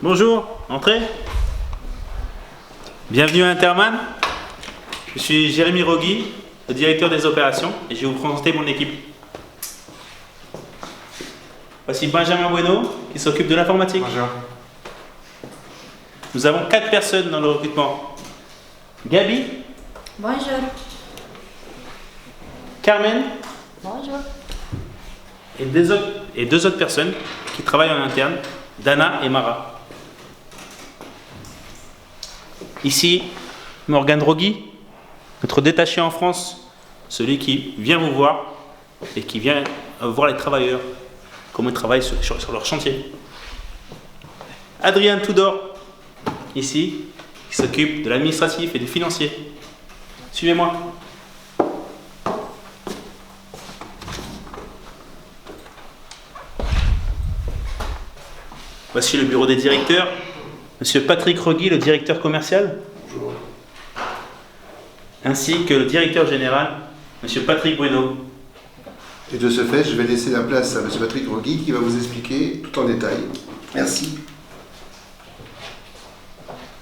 Bonjour, entrez. Bienvenue à Interman. Je suis Jérémy Rogui, le directeur des opérations, et je vais vous présenter mon équipe. Voici Benjamin Bueno, qui s'occupe de l'informatique. Bonjour. Nous avons 4 personnes dans le recrutement. Gabi, Bonjour. Carmen Bonjour. et deux autres personnes qui travaillent en interne, Dana et Mara. Ici, Morgan Rogui, notre détaché en France, celui qui vient vous voir et qui vient voir les travailleurs, comment ils travaillent sur leur chantier. Adrien Tudor, ici, qui s'occupe de l'administratif et du financier. Suivez-moi. Voici le bureau des directeurs. Monsieur Patrick Rogui, le directeur commercial. Bonjour. Ainsi que le directeur général, Monsieur Patrick Bueno. Et de ce fait, je vais laisser la place à M. Patrick Rogui qui va vous expliquer tout en détail. Merci.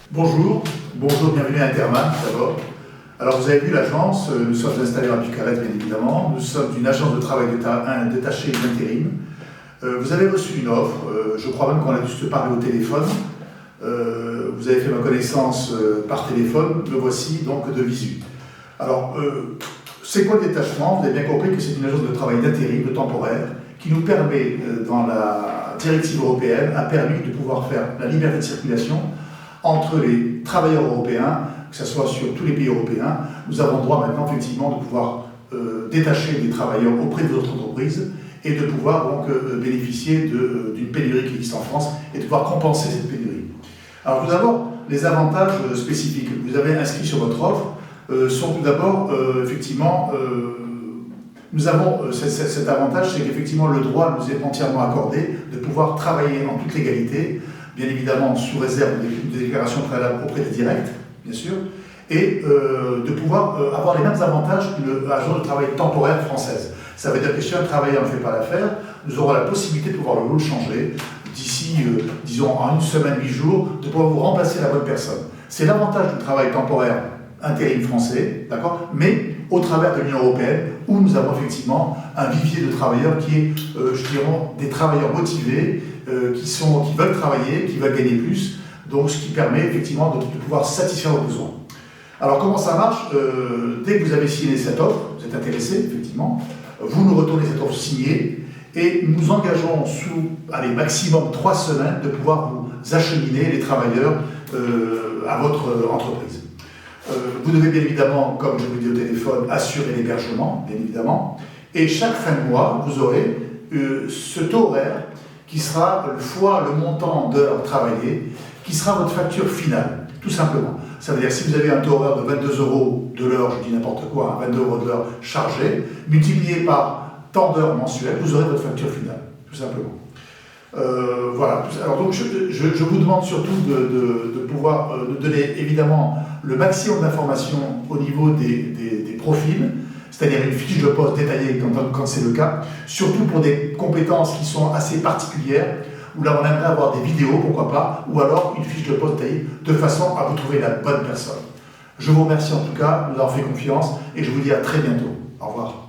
Bonjour, bienvenue à Interman d'abord. Alors vous avez vu l'agence, nous sommes installés à Bucarest bien évidemment, nous sommes une agence de travail détachée d'intérim. Vous avez reçu une offre, je crois même qu'on a dû se parler au téléphone. Vous avez fait ma connaissance par téléphone, me voici donc de visu. Alors, c'est quoi le détachement? Vous avez bien compris que c'est une agence de travail d'intérim, de temporaire, qui nous permet, dans la directive européenne, a permis de pouvoir faire la liberté de circulation entre les travailleurs européens, que ce soit sur tous les pays européens. Nous avons le droit maintenant, effectivement, de pouvoir détacher des travailleurs auprès de votre entreprise et de pouvoir donc bénéficier d'une pénurie qui existe en France et de pouvoir compenser cette pénurie. Alors tout d'abord, les avantages spécifiques que vous avez inscrits sur votre offre sont tout d'abord, effectivement, nous avons cet avantage, c'est qu'effectivement le droit nous est entièrement accordé de pouvoir travailler en toute légalité, bien évidemment sous réserve des déclarations préalables auprès des directs, bien sûr, et de pouvoir avoir les mêmes avantages que l'agence de travail temporaire française. Ça veut dire que si un travailleur ne fait pas l'affaire, nous aurons la possibilité de pouvoir le changer d'ici, disons, en 1 semaine, 8 jours, de pouvoir vous remplacer la bonne personne. C'est l'avantage du travail temporaire intérim français, d'accord, mais au travers de l'Union européenne, où nous avons effectivement un vivier de travailleurs qui est, je dirais, des travailleurs motivés, qui veulent travailler, qui veulent gagner plus, donc ce qui permet effectivement de pouvoir satisfaire vos besoins. Alors comment ça marche? Dès que vous avez signé cette offre, vous êtes intéressé, effectivement, vous nous retournez cette offre signée et nous engageons sous, maximum 3 semaines de pouvoir vous acheminer les travailleurs à votre entreprise. Vous devez bien évidemment, comme je vous dis au téléphone, assurer l'hébergement, bien évidemment, et chaque fin de mois, vous aurez ce taux horaire qui sera fois le montant d'heures travaillées, qui sera votre facture finale, tout simplement. Ça veut dire que si vous avez un taux horaire de 22 € de l'heure, je dis n'importe quoi, 22 € de l'heure chargée, multiplié par tant d'heures mensuelles, vous aurez votre facture finale, tout simplement. Voilà. Alors donc je vous demande surtout de pouvoir nous donner évidemment le maximum d'informations au niveau des profils, c'est-à-dire une fiche de poste détaillée quand c'est le cas, surtout pour des compétences qui sont assez particulières, où là on aimerait avoir des vidéos, pourquoi pas, ou alors une fiche de poste détaillée, de façon à vous trouver la bonne personne. Je vous remercie en tout cas, nous avons fait confiance, et je vous dis à très bientôt. Au revoir.